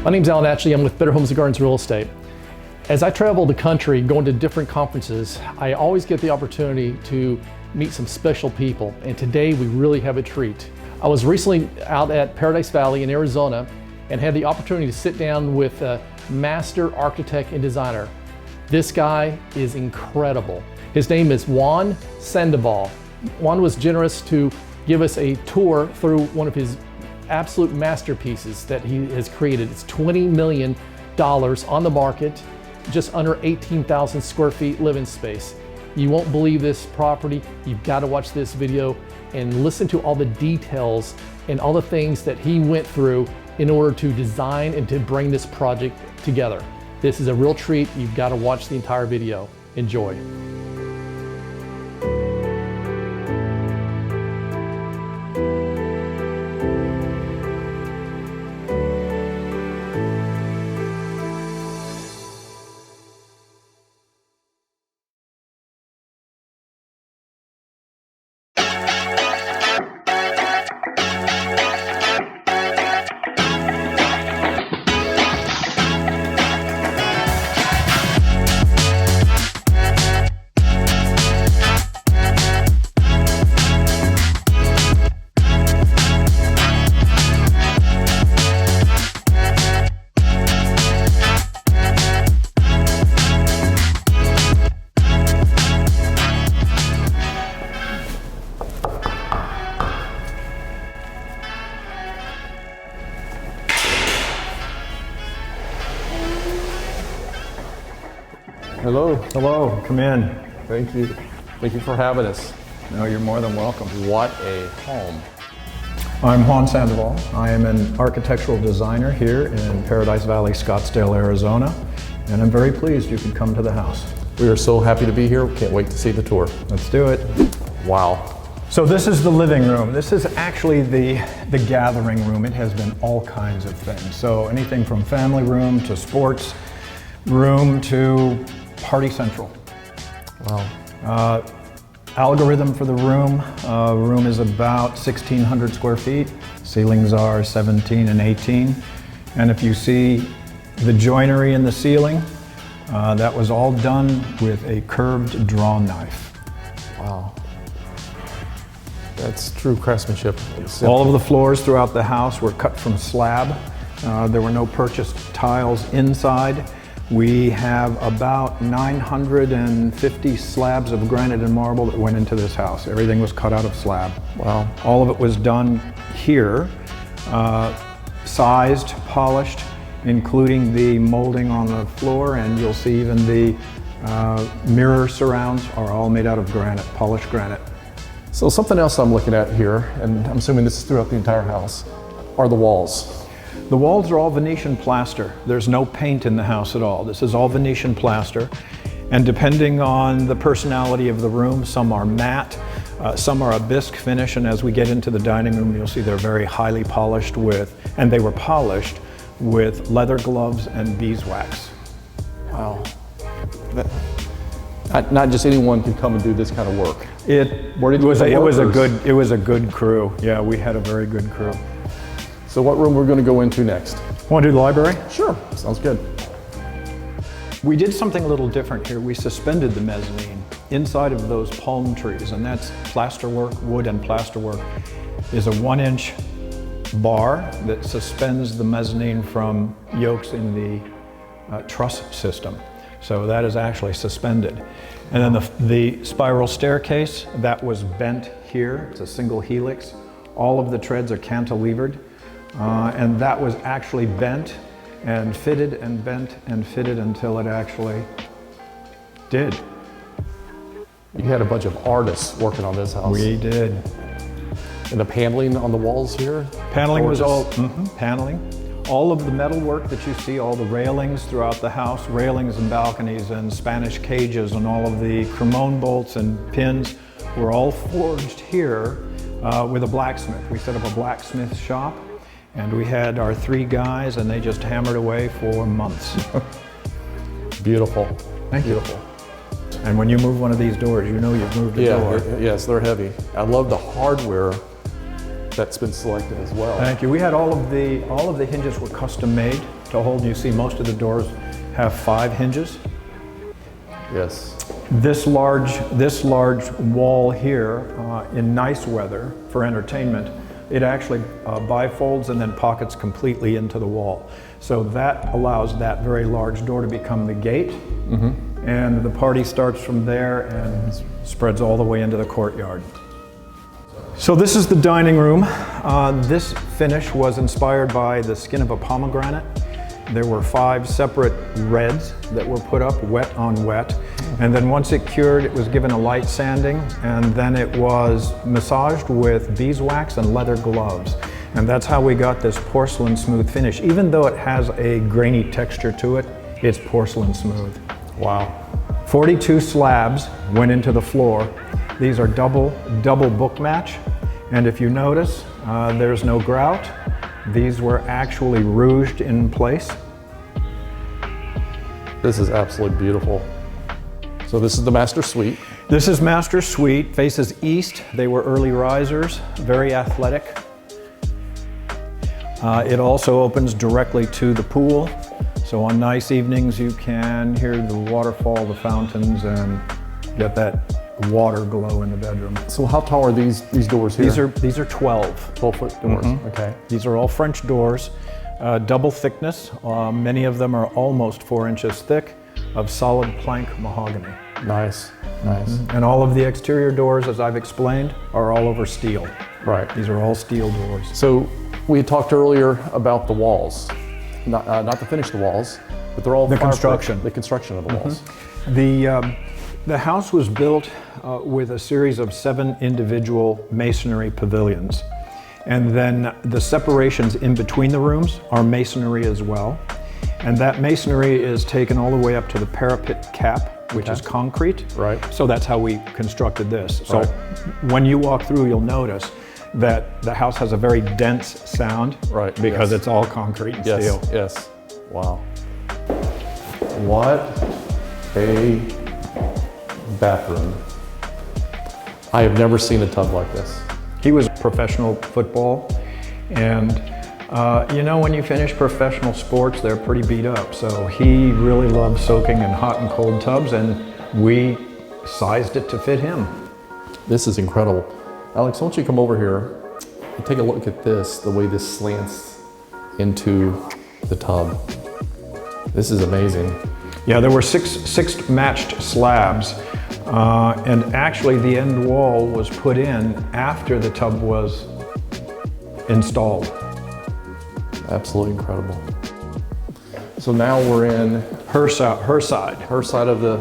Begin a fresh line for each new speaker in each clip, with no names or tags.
My name's Alan Atchley. I'm with Better Homes and Gardens Real Estate. As I travel the country going to different conferences, I always get the opportunity to meet some special people, and today we really have a treat. I was recently out at Paradise Valley in Arizona and had the opportunity to sit down with a master architect and designer. This guy is incredible. His name is Juan Sandoval. Juan was generous to give us a tour through one of his absolute masterpieces that he has created. It's $20 million on the market, just under 18,000 square feet living space. You won't believe this property. You've got to watch this video and listen to all the details and all the things that he went through in order to design and to bring this project together. This is a real treat. You've got to watch the entire video. Enjoy.
Hello.
Hello, come in.
Thank you. Thank you for having us.
No, you're more than welcome.
What a home.
I'm Juan Sandoval. I am an architectural designer here in Paradise Valley, Scottsdale, Arizona, and I'm very pleased you could come to the house.
We are so happy to be here. Can't wait to see the tour.
Let's do it.
Wow.
So this is the living room. This is actually the gathering room. It has been all kinds of things. So anything from family room to sports room to party central.
Wow.
Algorithm for the room. Room is about 1,600 square feet. Ceilings are 17 and 18. And if you see the joinery in the ceiling, that was all done with a curved draw knife.
Wow. That's true craftsmanship.
All of the floors throughout the house were cut from slab. There were no purchased tiles inside. We have about 950 slabs of granite and marble that went into this house. Everything was cut out of slab.
Wow.
All of it was done here, sized, polished, including the molding on the floor, and you'll see even the mirror surrounds are all made out of granite, polished granite.
So something else I'm looking at here, and I'm assuming this is throughout the entire house, are the walls.
The walls are all Venetian plaster. There's no paint in the house at all. This is all Venetian plaster. And depending on the personality of the room, some are matte, some are a bisque finish, and as we get into the dining room, you'll see they're very highly polished and they were polished with leather gloves and beeswax.
Wow. Not just anyone can come and do this kind of work.
It was a good crew. Yeah, we had a very good crew.
So what room we're going to go into next?
Want to do the library?
Sure, sounds good.
We did something a little different here. We suspended the mezzanine inside of those palm trees, and that's plasterwork, wood and plasterwork. Is a 1-inch bar that suspends the mezzanine from yokes in the truss system. So that is actually suspended. And then the spiral staircase, that was bent here. It's a single helix. All of the treads are cantilevered. And that was actually bent and fitted and bent and fitted until it actually did.
You had a bunch of artists working on this house.
We did.
And the paneling on the walls here?
Paneling was all, paneling. All of the metal work that you see, all the railings throughout the house, railings and balconies and Spanish cages and all of the Cremone bolts and pins were all forged here with a blacksmith. We set up a blacksmith shop. And we had our 3 guys, and they just hammered away for months.
Beautiful.
Thank you. Beautiful. And when you move one of these doors, you know you've moved a door.
Yes, they're heavy. I love the hardware that's been selected as well.
Thank you. We had all of the hinges were custom made to hold. You see most of the doors have 5 hinges.
Yes.
This large wall here, in nice weather for entertainment, it actually bifolds and then pockets completely into the wall. So that allows that very large door to become the gate, and the party starts from there and spreads all the way into the courtyard. So this is the dining room. This finish was inspired by the skin of a pomegranate. There were 5 separate reds that were put up, wet on wet. And then once it cured, it was given a light sanding, and then it was massaged with beeswax and leather gloves. And that's how we got this porcelain smooth finish. Even though it has a grainy texture to it, it's porcelain smooth.
Wow.
42 slabs went into the floor. These are double book match. And if you notice, there's no grout. These were actually rouged in place.
This is absolutely beautiful. So this is the master suite.
This is master suite, faces east. They were early risers, very athletic. It also opens directly to the pool. So on nice evenings, you can hear the waterfall, the fountains, and get that water glow in the bedroom.
So how tall are these doors here?
These are 12.
12-foot doors, okay.
These are all French doors, double thickness. Many of them are almost 4 inches thick, of solid plank mahogany.
Nice, nice.
And all of the exterior doors, as I've explained, are all over steel.
Right.
These are all steel doors.
So we had talked earlier about the walls, not to finish the walls, but they're all
The construction.
The construction of the walls.
The house was built with a series of 7 individual masonry pavilions. And then the separations in between the rooms are masonry as well. And that masonry is taken all the way up to the parapet cap, which is concrete.
Right.
So that's how we constructed this. So when you walk through, you'll notice that the house has a very dense sound,
right?
Because it's all concrete and steel.
Yes. Wow. What a bathroom. I have never seen a tub like this.
He was professional football, and you know, when you finish professional sports, they're pretty beat up. So he really loved soaking in hot and cold tubs, and we sized it to fit him.
This is incredible. Alex, why don't you come over here and take a look at this, the way this slants into the tub. This is amazing.
Yeah, there were six matched slabs, and actually the end wall was put in after the tub was installed.
Absolutely incredible. So now we're in
her side.
Her side of the.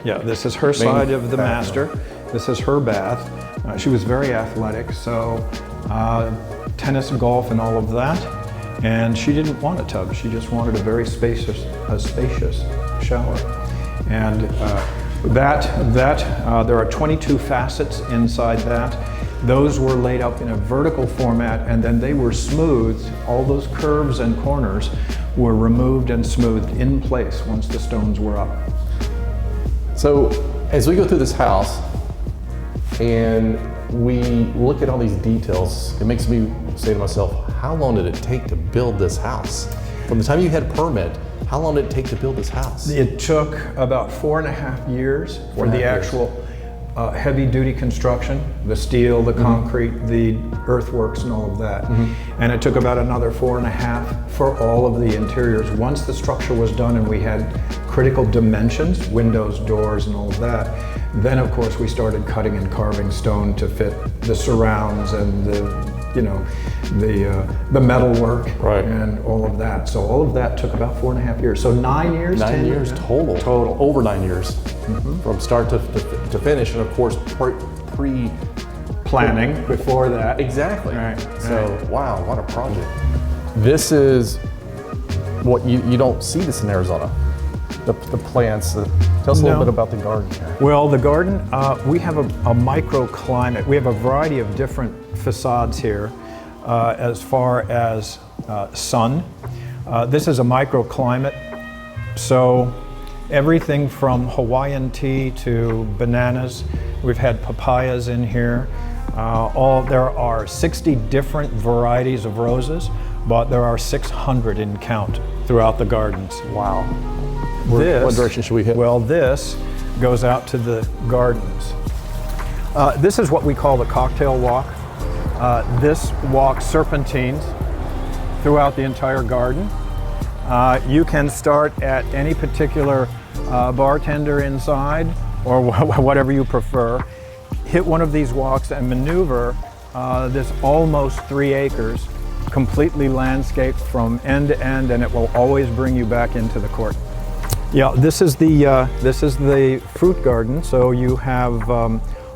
Yeah, this is her side of the master. This is her bath. She was very athletic, so tennis, golf, and all of that. And she didn't want a tub. She just wanted a very spacious shower. And there are 22 facets inside that. Those were laid up in a vertical format, and then they were smoothed. All those curves and corners were removed and smoothed in place once the stones were up.
So as we go through this house and we look at all these details, it makes me say to myself, how long did it take to build this house? From the time you had a permit, how long did it take to build this house?
It took about 4.5 years for the actual heavy-duty construction, the steel, the concrete, the earthworks, and all of that. And it took about another 4.5 for all of the interiors. Once the structure was done and we had critical dimensions, windows, doors, and all of that, then of course we started cutting and carving stone to fit the surrounds and the metalwork and all of that. So all of that took about 4.5 years. So 9 years?
9 years total. Total. Over 9 years. From start to finish, and of course
planning before that.
Exactly. So wow, what a project. This is what you don't see this in Arizona. The plants. Tell us a little bit about the garden here.
Well, the garden, we have a microclimate. We have a variety of different facades here as far as sun. This is a microclimate, so everything from Hawaiian tea to bananas. We've had papayas in here. There are 60 different varieties of roses, but there are 600 in count throughout the gardens.
Wow.
What
direction should we hit?
Well, this goes out to the gardens. This is what we call the cocktail walk. This walk serpentines throughout the entire garden. You can start at any particular bartender inside, or whatever you prefer. Hit one of these walks and maneuver this almost 3 acres, completely landscaped from end to end, and it will always bring you back into the court. Yeah, this is the fruit garden. So you have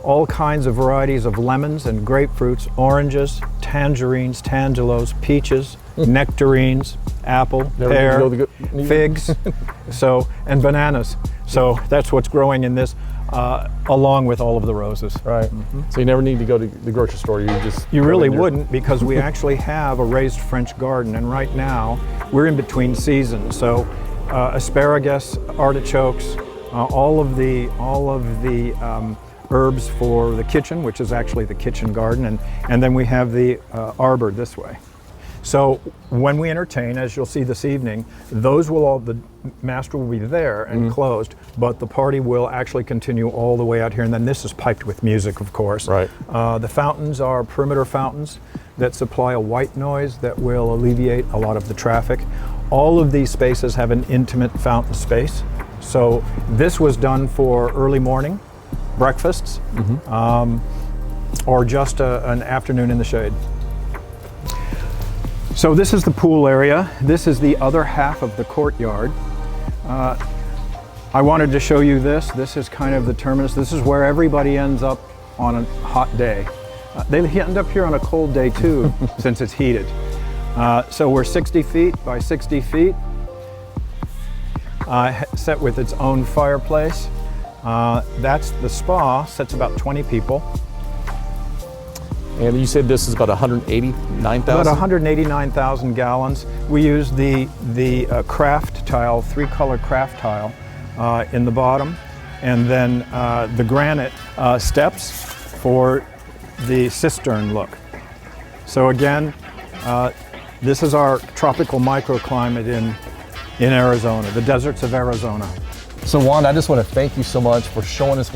all kinds of varieties of lemons and grapefruits, oranges, tangerines, tangelos, peaches, nectarines, apple, pear, figs, and bananas. So that's what's growing in this, along with all of the roses.
Right. So you never need to go to the grocery store.
You really wouldn't, because we actually have a raised French garden, and right now we're in between seasons. So asparagus, artichokes, all of the herbs for the kitchen, which is actually the kitchen garden, and then we have the arbor this way. So when we entertain, as you'll see this evening, the master will be there and closed, but the party will actually continue all the way out here, and then this is piped with music, of course.
Right.
The fountains are perimeter fountains that supply a white noise that will alleviate a lot of the traffic. All of these spaces have an intimate fountain space. So this was done for early morning breakfasts, or just an afternoon in the shade. So this is the pool area. This is the other half of the courtyard. I wanted to show you this. This is kind of the terminus. This is where everybody ends up on a hot day. They end up here on a cold day too, since it's heated. So we're 60 feet by 60 feet, set with its own fireplace. That's the spa, sits about 20 people.
And you said this is about 189,000?
About 189,000 gallons. We use the craft tile, 3-color craft tile in the bottom, and then the granite steps for the cistern look. So again, this is our tropical microclimate in Arizona, the deserts of Arizona.
So Juan, I just want to thank you so much for showing us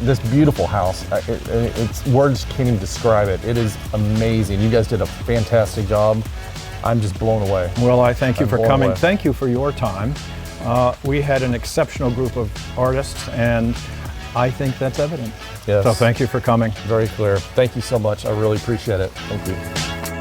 this beautiful house. It's words can't even describe it. It is amazing. You guys did a fantastic job. I'm just blown away.
Well, I thank you for coming.
Away.
Thank you for your time. We had an exceptional group of artists, and I think that's evident.
Yes.
So thank you for coming.
Very clear. Thank you so much. I really appreciate it. Thank you.